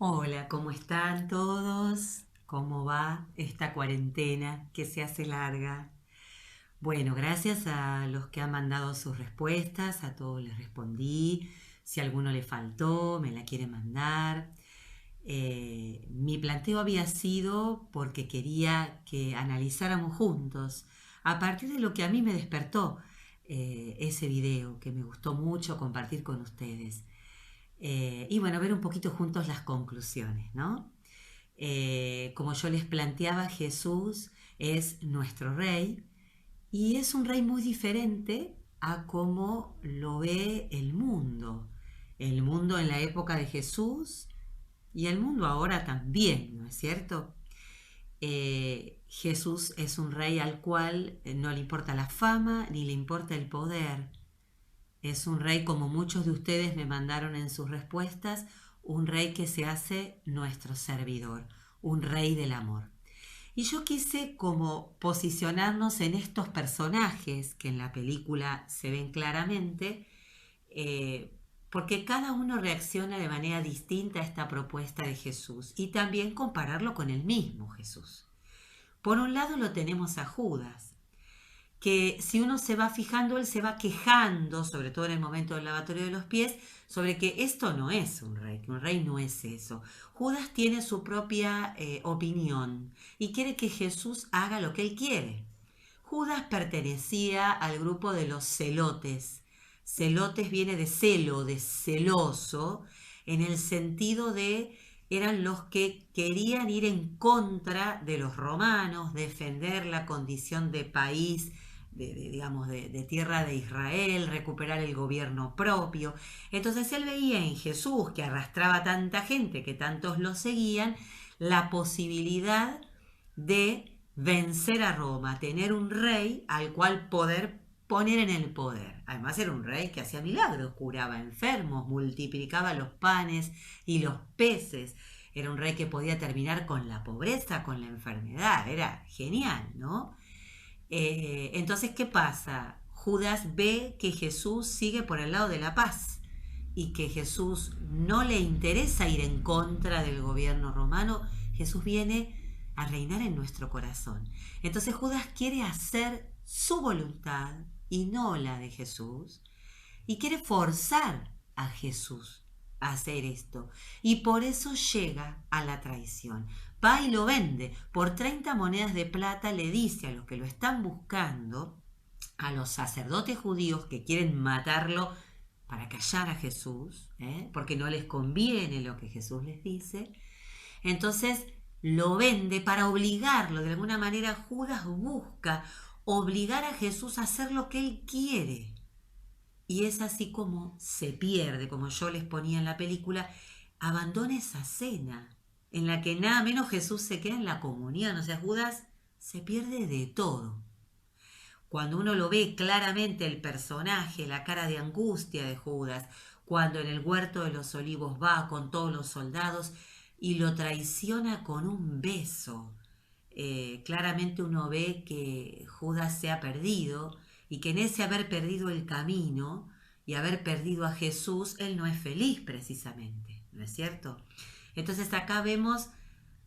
Hola, ¿cómo están todos? ¿Cómo va esta cuarentena que se hace larga? Bueno, gracias a los que han mandado sus respuestas, a todos les respondí. Si a alguno le faltó, me la quiere mandar. Mi planteo había sido porque quería que analizáramos juntos, a partir de lo que a mí me despertó ese video, que me gustó mucho compartir con ustedes. Y bueno, ver un poquito juntos las conclusiones, ¿no? Como yo les planteaba, Jesús es nuestro rey y es un rey muy diferente a cómo lo ve el mundo. El mundo en la época de Jesús y el mundo ahora también, ¿no es cierto? Jesús es un rey al cual no le importa la fama ni le importa el poder. Es un rey, como muchos de ustedes me mandaron en sus respuestas, un rey que se hace nuestro servidor, un rey del amor. Y yo quise como posicionarnos en estos personajes que en la película se ven claramente, porque cada uno reacciona de manera distinta a esta propuesta de Jesús y también compararlo con el mismo Jesús. Por un lado lo tenemos a Judas, que si uno se va fijando, él se va quejando, sobre todo en el momento del lavatorio de los pies, sobre que esto no es que un rey no es eso. Judas tiene su propia opinión y quiere que Jesús haga lo que él quiere. Judas pertenecía al grupo de los celotes. Celotes viene de celo, de celoso, en el sentido de eran los que querían ir en contra de los romanos, defender la condición de país, digamos, de tierra de Israel, recuperar el gobierno propio. Entonces él veía en Jesús, que arrastraba tanta gente, que tantos lo seguían, la posibilidad de vencer a Roma, tener un rey al cual poder poner en el poder. Además era un rey que hacía milagros, curaba enfermos, multiplicaba los panes y los peces. Era un rey que podía terminar con la pobreza, con la enfermedad. Era genial, ¿no? Entonces, ¿qué pasa? Judas ve que Jesús sigue por el lado de la paz y que Jesús no le interesa ir en contra del gobierno romano. Jesús viene a reinar en nuestro corazón. Entonces Judas quiere hacer su voluntad y no la de Jesús y quiere forzar a Jesús a hacer esto y por eso llega a la traición. Va y lo vende por 30 monedas de plata, le dice a los que lo están buscando, a los sacerdotes judíos que quieren matarlo para callar a Jesús, porque no les conviene lo que Jesús les dice. Entonces lo vende para obligarlo. De alguna manera Judas busca obligar a Jesús a hacer lo que él quiere. Y es así como se pierde, como yo les ponía en la película, abandona esa cena en la que nada menos Jesús se queda en la comunión. O sea, Judas se pierde de todo. Cuando uno lo ve claramente el personaje, la cara de angustia de Judas, cuando en el huerto de los olivos va con todos los soldados y lo traiciona con un beso, claramente uno ve que Judas se ha perdido y que en ese haber perdido el camino y haber perdido a Jesús, él no es feliz precisamente, ¿no es cierto? Entonces acá vemos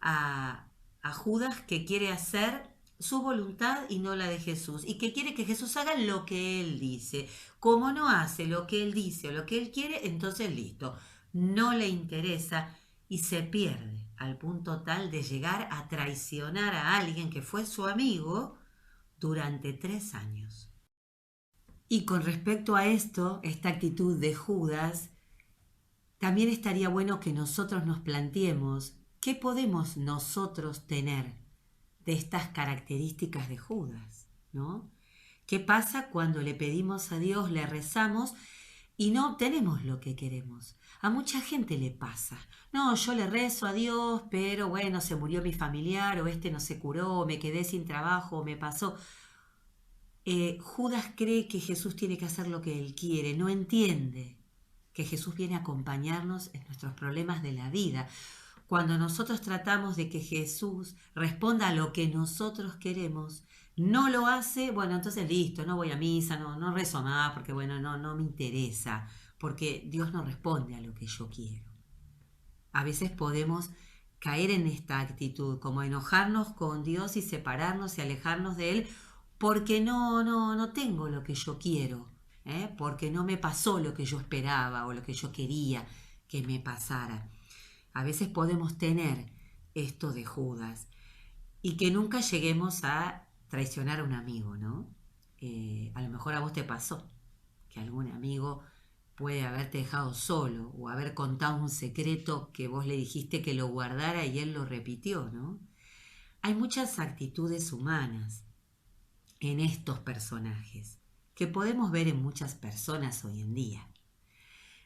a Judas que quiere hacer su voluntad y no la de Jesús, y que quiere que Jesús haga lo que él dice. Como no hace lo que él dice o lo que él quiere, entonces listo, no le interesa y se pierde al punto tal de llegar a traicionar a alguien que fue su amigo durante 3 años. Y con respecto a esto, esta actitud de Judas, también estaría bueno que nosotros nos planteemos qué podemos nosotros tener de estas características de Judas, ¿no? ¿Qué pasa cuando le pedimos a Dios, le rezamos y no obtenemos lo que queremos? A mucha gente le pasa. No, yo le rezo a Dios, pero bueno, se murió mi familiar o este no se curó, me quedé sin trabajo, me pasó. Judas cree que Jesús tiene que hacer lo que él quiere, no entiende que Jesús viene a acompañarnos en nuestros problemas de la vida. Cuando nosotros tratamos de que Jesús responda a lo que nosotros queremos, no lo hace, bueno, entonces listo, no voy a misa, no rezo más, porque bueno, no me interesa, porque Dios no responde a lo que yo quiero. A veces podemos caer en esta actitud, como enojarnos con Dios y separarnos y alejarnos de Él porque no tengo lo que yo quiero, porque no me pasó lo que yo esperaba o lo que yo quería que me pasara. A veces podemos tener esto de Judas y que nunca lleguemos a traicionar a un amigo, ¿no? A lo mejor a vos te pasó que algún amigo puede haberte dejado solo o haber contado un secreto que vos le dijiste que lo guardara y él lo repitió, ¿no? Hay muchas actitudes humanas en estos personajes que podemos ver en muchas personas hoy en día.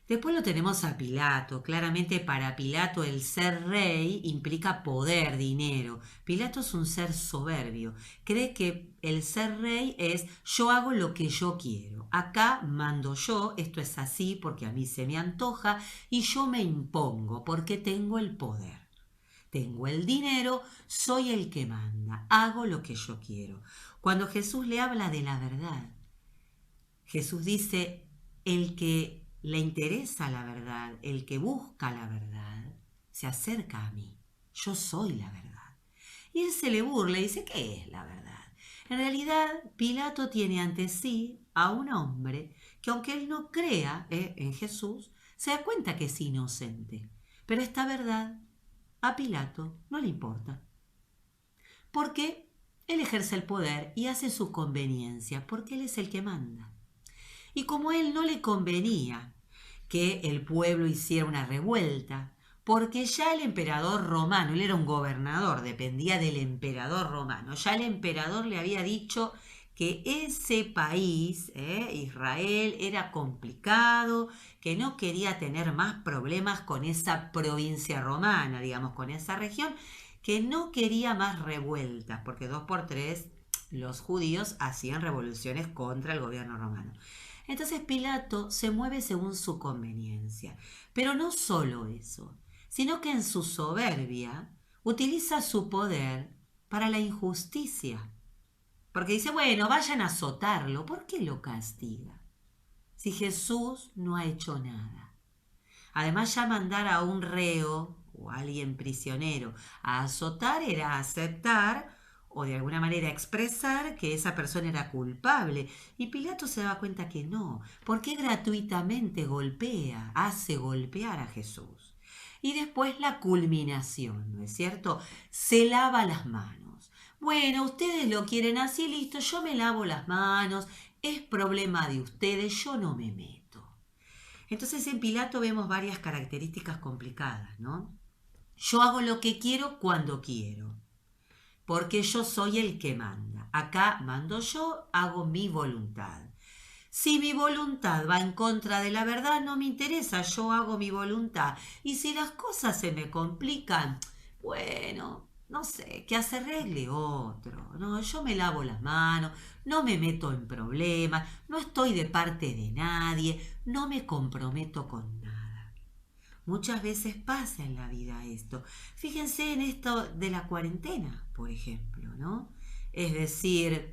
Después lo tenemos a Pilato. Claramente para Pilato el ser rey implica poder, dinero. Pilato es un ser soberbio. Cree que el ser rey es yo hago lo que yo quiero. Acá mando yo, esto es así porque a mí se me antoja y yo me impongo porque tengo el poder. Tengo el dinero, soy el que manda, hago lo que yo quiero. Cuando Jesús le habla de la verdad, Jesús dice, el que le interesa la verdad, el que busca la verdad, se acerca a mí. Yo soy la verdad. Y él se le burla y dice, ¿qué es la verdad? En realidad, Pilato tiene ante sí a un hombre que aunque él no crea en Jesús, se da cuenta que es inocente. Pero esta verdad a Pilato no le importa. Porque él ejerce el poder y hace su conveniencia, porque él es el que manda. Y como a él no le convenía que el pueblo hiciera una revuelta, porque ya el emperador romano, él era un gobernador, dependía del emperador romano, ya el emperador le había dicho que ese país, Israel, era complicado, que no quería tener más problemas con esa provincia romana, digamos, con esa región, que no quería más revueltas, porque 2 por 3 los judíos hacían revoluciones contra el gobierno romano. Entonces Pilato se mueve según su conveniencia. Pero no solo eso, sino que en su soberbia utiliza su poder para la injusticia. Porque dice, bueno, vayan a azotarlo. ¿Por qué lo castiga? Si Jesús no ha hecho nada. Además, ya mandar a un reo o a alguien prisionero a azotar era aceptar o de alguna manera expresar que esa persona era culpable. Y Pilato se daba cuenta que no, porque gratuitamente golpea, hace golpear a Jesús. Y después la culminación, ¿no es cierto? Se lava las manos. Bueno, ustedes lo quieren así, listo, yo me lavo las manos, es problema de ustedes, yo no me meto. Entonces en Pilato vemos varias características complicadas, ¿no? Yo hago lo que quiero cuando quiero, porque yo soy el que manda. Acá mando yo, hago mi voluntad. Si mi voluntad va en contra de la verdad, no me interesa, yo hago mi voluntad. Y si las cosas se me complican, bueno, no sé, que se arregle otro. No, yo me lavo las manos, no me meto en problemas, no estoy de parte de nadie, no me comprometo con nada. Muchas veces pasa en la vida esto. Fíjense en esto de la cuarentena, por ejemplo, ¿no? Es decir,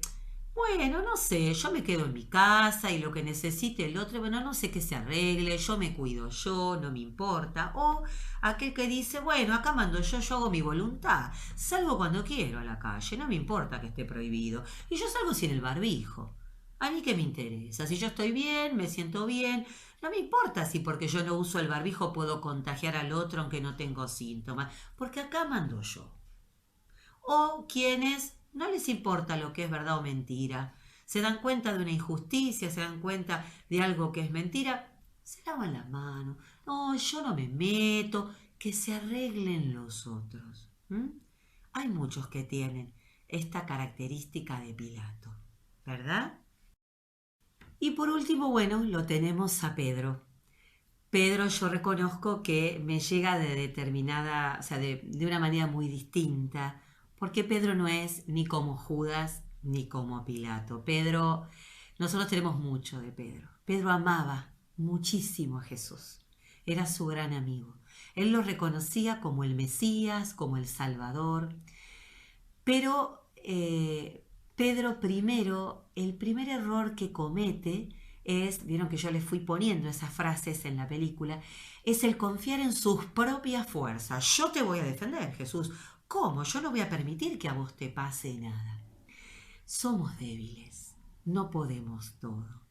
bueno, no sé, yo me quedo en mi casa y lo que necesite el otro, bueno, no sé que se arregle, yo me cuido yo, no me importa. O aquel que dice, bueno, acá mando yo hago mi voluntad, salgo cuando quiero a la calle, no me importa que esté prohibido. Y yo salgo sin el barbijo. A mí qué me interesa, si yo estoy bien, me siento bien, no me importa si porque yo no uso el barbijo puedo contagiar al otro aunque no tengo síntomas, porque acá mando yo. O quienes no les importa lo que es verdad o mentira, se dan cuenta de una injusticia, se dan cuenta de algo que es mentira, se lavan las manos. No, yo no me meto, que se arreglen los otros. Hay muchos que tienen esta característica de Pilato, ¿verdad? Y por último, bueno, lo tenemos a Pedro. Pedro yo reconozco que me llega de determinada, o sea, de una manera muy distinta, porque Pedro no es ni como Judas ni como Pilato. Pedro, nosotros tenemos mucho de Pedro. Pedro amaba muchísimo a Jesús, era su gran amigo. Él lo reconocía como el Mesías, como el Salvador, pero Pedro primero, el primer error que comete vieron que yo les fui poniendo esas frases en la película, es el confiar en sus propias fuerzas. Yo te voy a defender, Jesús. ¿Cómo? Yo no voy a permitir que a vos te pase nada. Somos débiles, no podemos todo.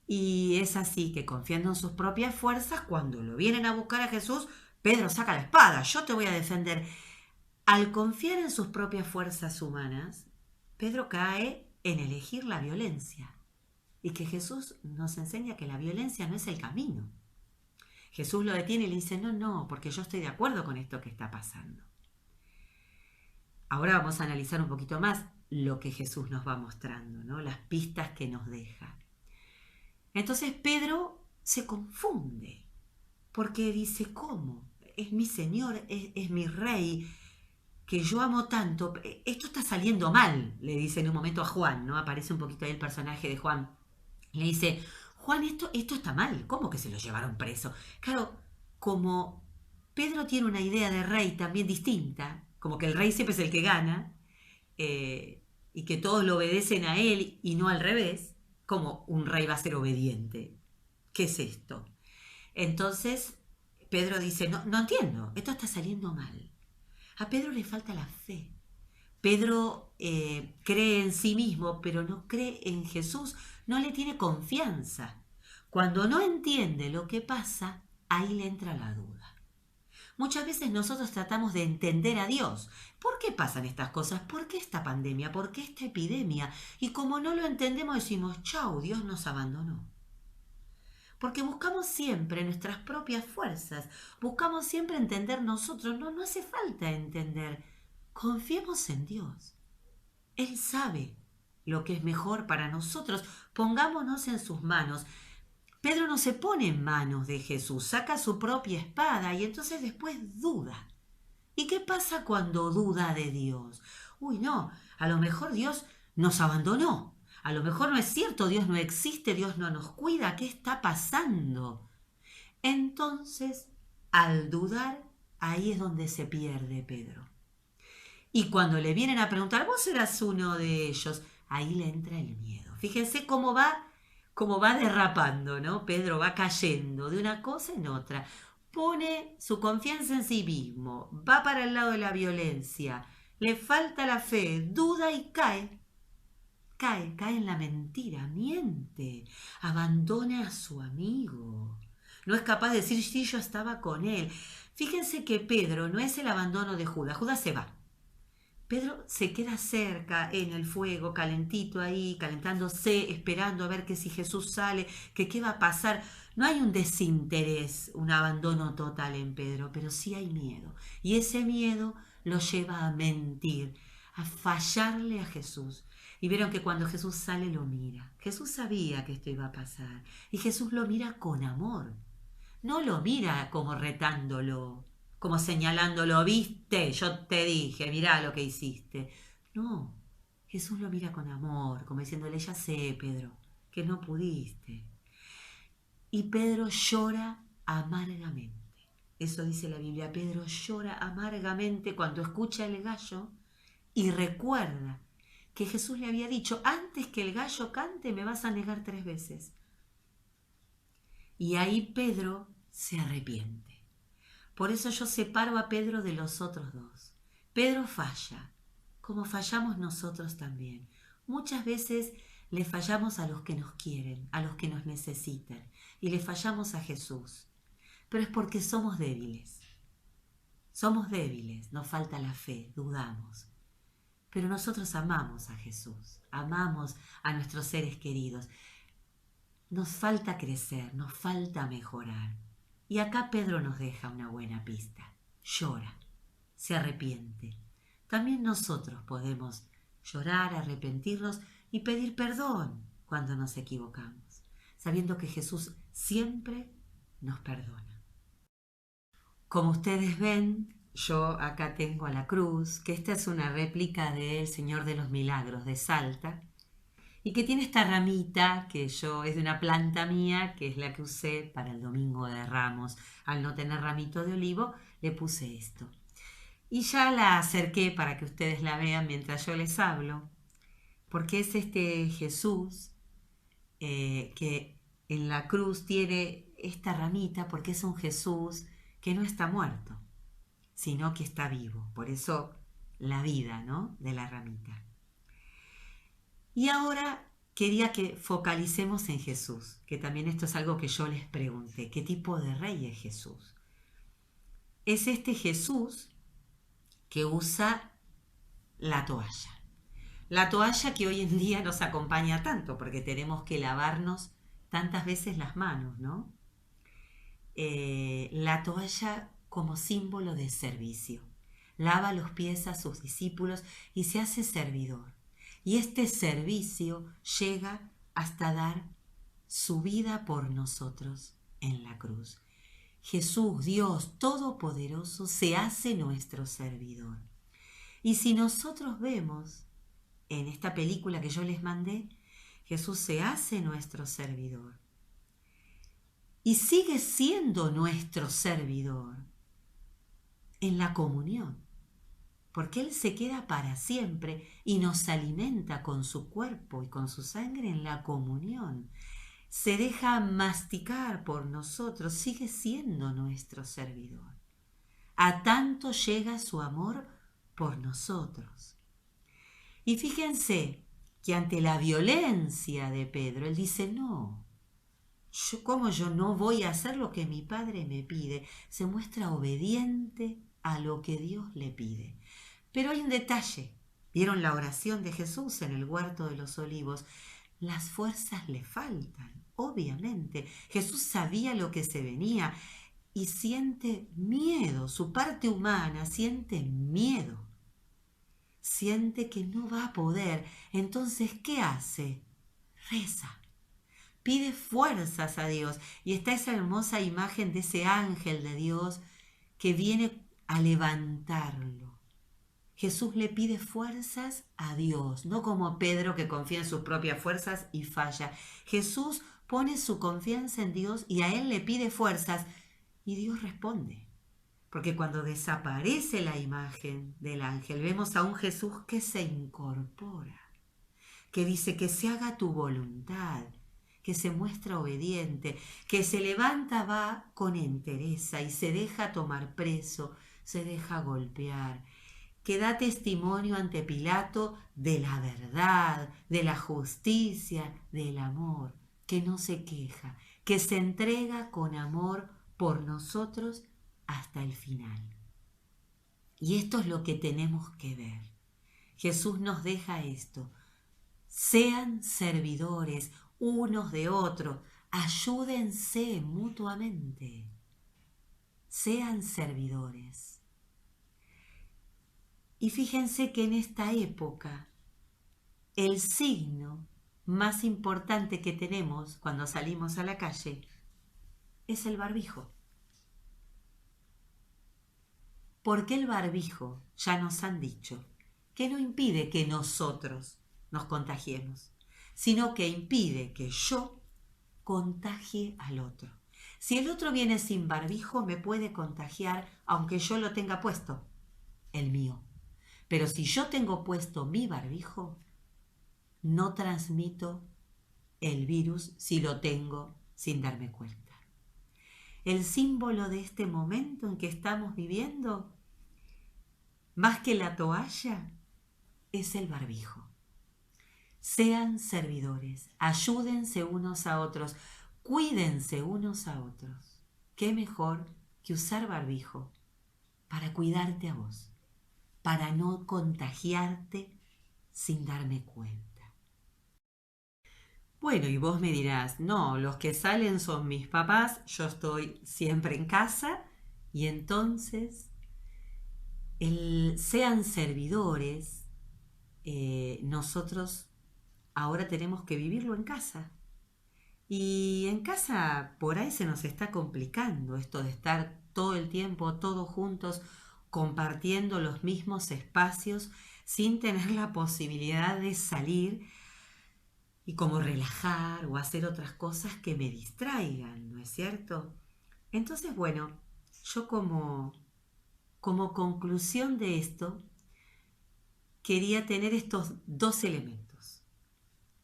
Y es así que confiando en sus propias fuerzas, cuando lo vienen a buscar a Jesús, Pedro saca la espada, yo te voy a defender. Al confiar en sus propias fuerzas humanas, Pedro cae en elegir la violencia. Y que Jesús nos enseña que la violencia no es el camino. Jesús lo detiene y le dice, no, porque yo estoy de acuerdo con esto que está pasando. Ahora vamos a analizar un poquito más lo que Jesús nos va mostrando, ¿no? Las pistas que nos deja. Entonces Pedro se confunde, porque dice, ¿cómo? Es mi Señor, es mi Rey, que yo amo tanto. Esto está saliendo mal, le dice en un momento a Juan, ¿no? Aparece un poquito ahí el personaje de Juan. Le dice, Juan, esto está mal, ¿cómo que se lo llevaron preso? Claro, como Pedro tiene una idea de rey también distinta, como que el rey siempre es el que gana, y que todos lo obedecen a él y no al revés, como un rey va a ser obediente. ¿Qué es esto? Entonces Pedro dice, no entiendo, esto está saliendo mal. A Pedro le falta la fe. Pedro cree en sí mismo, pero no cree en Jesús, no le tiene confianza. Cuando no entiende lo que pasa, ahí le entra la duda. Muchas veces nosotros tratamos de entender a Dios. ¿Por qué pasan estas cosas? ¿Por qué esta pandemia? ¿Por qué esta epidemia? Y como no lo entendemos decimos, chau, Dios nos abandonó. Porque buscamos siempre nuestras propias fuerzas, buscamos siempre entender nosotros, no hace falta entender. Confiemos en Dios. Él sabe lo que es mejor para nosotros, pongámonos en sus manos. Pedro no se pone en manos de Jesús, saca su propia espada y entonces después duda. ¿Y qué pasa cuando duda de Dios? Uy, no, a lo mejor Dios nos abandonó. A lo mejor no es cierto, Dios no existe, Dios no nos cuida, ¿qué está pasando? Entonces, al dudar, ahí es donde se pierde Pedro. Y cuando le vienen a preguntar, vos serás uno de ellos, ahí le entra el miedo. Fíjense cómo va derrapando, ¿no? Pedro va cayendo de una cosa en otra. Pone su confianza en sí mismo, va para el lado de la violencia, le falta la fe, duda y cae. Cae en la mentira, miente, abandona a su amigo. No es capaz de decir, sí, yo estaba con él. Fíjense que Pedro no es el abandono de Judas, Judas se va. Pedro se queda cerca en el fuego, calentito ahí, calentándose, esperando a ver que si Jesús sale, que qué va a pasar. No hay un desinterés, un abandono total en Pedro, pero sí hay miedo. Y ese miedo lo lleva a mentir, a fallarle a Jesús. Y vieron que cuando Jesús sale lo mira. Jesús sabía que esto iba a pasar. Y Jesús lo mira con amor. No lo mira como retándolo, como señalándolo, viste, yo te dije, mirá lo que hiciste. No, Jesús lo mira con amor, como diciéndole, ya sé, Pedro, que no pudiste. Y Pedro llora amargamente. Eso dice la Biblia, Pedro llora amargamente cuando escucha el gallo y recuerda que Jesús le había dicho, antes que el gallo cante me vas a negar 3 veces. Y ahí Pedro se arrepiente. Por eso yo separo a Pedro de los otros dos. Pedro falla, como fallamos nosotros también. Muchas veces le fallamos a los que nos quieren, a los que nos necesitan, y le fallamos a Jesús. Pero es porque somos débiles. Somos débiles, nos falta la fe, dudamos. Pero nosotros amamos a Jesús, amamos a nuestros seres queridos. Nos falta crecer, nos falta mejorar. Y acá Pedro nos deja una buena pista. Llora, se arrepiente. También nosotros podemos llorar, arrepentirnos y pedir perdón cuando nos equivocamos, sabiendo que Jesús siempre nos perdona. Como ustedes ven, yo acá tengo a la cruz, que esta es una réplica del Señor de los Milagros de Salta, y que tiene esta ramita que es de una planta mía, que es la que usé para el Domingo de Ramos. Al no tener ramito de olivo, le puse esto. Y ya la acerqué para que ustedes la vean mientras yo les hablo, porque es este Jesús que en la cruz tiene esta ramita porque es un Jesús que no está muerto, sino que está vivo. Por eso la vida, ¿no?, de la ramita. Y ahora quería que focalicemos en Jesús, que también esto es algo que yo les pregunté. ¿Qué tipo de rey es Jesús? Es este Jesús que usa la toalla. La toalla que hoy en día nos acompaña tanto, porque tenemos que lavarnos tantas veces las manos, ¿no? La toalla como símbolo de servicio. Lava los pies a sus discípulos y se hace servidor. Y este servicio llega hasta dar su vida por nosotros en la cruz. Jesús, Dios Todopoderoso, se hace nuestro servidor. Y si nosotros vemos en esta película que yo les mandé, Jesús se hace nuestro servidor. Y sigue siendo nuestro servidor en la comunión, porque Él se queda para siempre y nos alimenta con su cuerpo y con su sangre en la comunión. Se deja masticar por nosotros, sigue siendo nuestro servidor. A tanto llega su amor por nosotros. Y fíjense que ante la violencia de Pedro, él dice, no, ¿cómo yo no voy a hacer lo que mi Padre me pide? Se muestra obediente a lo que Dios le pide. Pero hay un detalle. ¿Vieron la oración de Jesús en el huerto de los olivos? Las fuerzas le faltan, obviamente. Jesús sabía lo que se venía y siente miedo. Su parte humana siente miedo. Siente que no va a poder. Entonces, ¿qué hace? Reza. Pide fuerzas a Dios. Y está esa hermosa imagen de ese ángel de Dios que viene a levantarlo. Jesús le pide fuerzas a Dios, no como Pedro que confía en sus propias fuerzas y falla. Jesús pone su confianza en Dios y a Él le pide fuerzas y Dios responde. Porque cuando desaparece la imagen del ángel, vemos a un Jesús que se incorpora, que dice que se haga tu voluntad, que se muestra obediente, que se levanta, va con entereza y se deja tomar preso, se deja golpear, que da testimonio ante Pilato de la verdad, de la justicia, del amor, que no se queja, que se entrega con amor por nosotros hasta el final. Y esto es lo que tenemos que ver. Jesús nos deja esto. Sean servidores unos de otros, ayúdense mutuamente. Sean servidores. Y fíjense que en esta época el signo más importante que tenemos cuando salimos a la calle es el barbijo. Porque el barbijo, ya nos han dicho, que no impide que nosotros nos contagiemos, sino que impide que yo contagie al otro. Si el otro viene sin barbijo, me puede contagiar aunque yo lo tenga puesto, el mío. Pero si yo tengo puesto mi barbijo, no transmito el virus si lo tengo sin darme cuenta. El símbolo de este momento en que estamos viviendo, más que la toalla, es el barbijo. Sean servidores, ayúdense unos a otros, cuídense unos a otros. ¿Qué mejor que usar barbijo para cuidarte a vos, para no contagiarte sin darme cuenta? Bueno, y vos me dirás, no, los que salen son mis papás, yo estoy siempre en casa, y entonces sean servidores, nosotros ahora tenemos que vivirlo en casa. Y en casa por ahí se nos está complicando esto de estar todo el tiempo, todos juntos, compartiendo los mismos espacios, sin tener la posibilidad de salir y como relajar o hacer otras cosas que me distraigan, ¿no es cierto? Entonces, bueno, yo como conclusión de esto, quería tener estos dos elementos.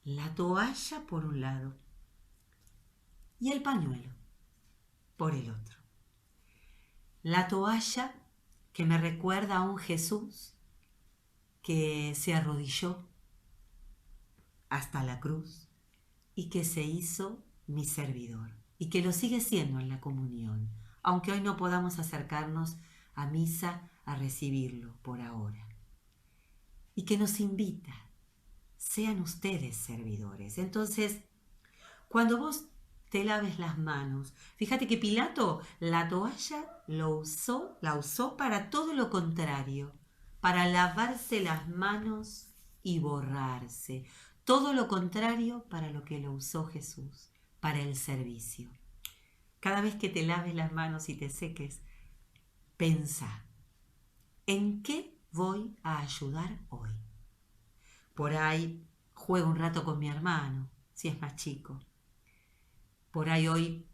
La toalla por un lado y el pañuelo por el otro. La toalla que me recuerda a un Jesús que se arrodilló hasta la cruz y que se hizo mi servidor y que lo sigue siendo en la comunión, aunque hoy no podamos acercarnos a misa a recibirlo por ahora. Y que nos invita, sean ustedes servidores. Entonces, cuando vos te laves las manos, fíjate que Pilato la toalla la usó para todo lo contrario, para lavarse las manos y borrarse. Todo lo contrario para lo que lo usó Jesús, para el servicio. Cada vez que te laves las manos y te seques, pensá, ¿en qué voy a ayudar hoy? Por ahí juego un rato con mi hermano, si es más chico. Por ahí hoy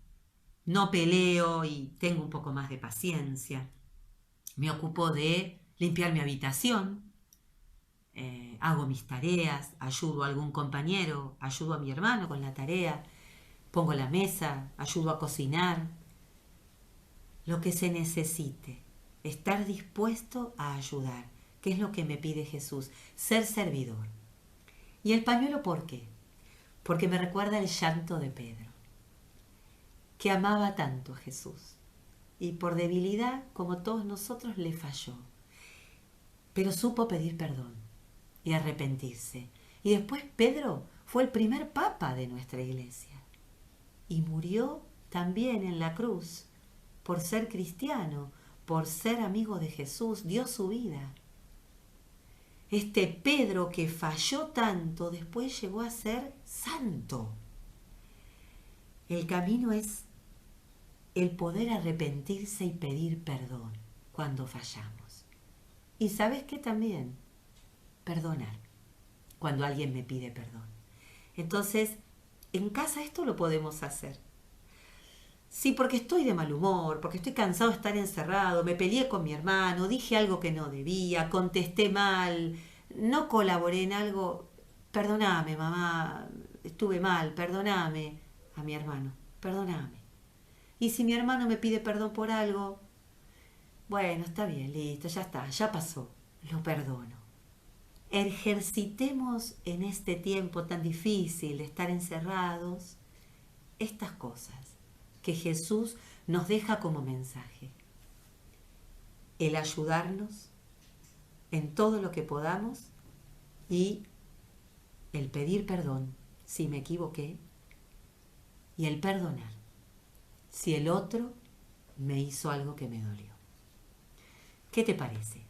no peleo y tengo un poco más de paciencia. Me ocupo de limpiar mi habitación, hago mis tareas, ayudo a algún compañero, ayudo a mi hermano con la tarea, pongo la mesa, ayudo a cocinar. Lo que se necesite, estar dispuesto a ayudar, que es lo que me pide Jesús, ser servidor. ¿Y el pañuelo por qué? Porque me recuerda el llanto de Pedro, que amaba tanto a Jesús y por debilidad, como todos nosotros, le falló. Pero supo pedir perdón y arrepentirse. Y después Pedro fue el primer papa de nuestra iglesia y murió también en la cruz por ser cristiano, por ser amigo de Jesús, dio su vida. Este Pedro que falló tanto, después llegó a ser santo. El camino es el poder arrepentirse y pedir perdón cuando fallamos. Y sabes qué también, perdonar cuando alguien me pide perdón. Entonces, en casa esto lo podemos hacer. Sí, porque estoy de mal humor, porque estoy cansado de estar encerrado, me peleé con mi hermano, dije algo que no debía, contesté mal, no colaboré en algo. Perdóname, mamá, estuve mal, perdóname a mi hermano, perdóname. Y si mi hermano me pide perdón por algo, bueno, está bien, listo, ya está, ya pasó, lo perdono. Ejercitemos en este tiempo tan difícil de estar encerrados estas cosas que Jesús nos deja como mensaje. El ayudarnos en todo lo que podamos y el pedir perdón si me equivoqué y el perdonar si el otro me hizo algo que me dolió. ¿Qué te parece?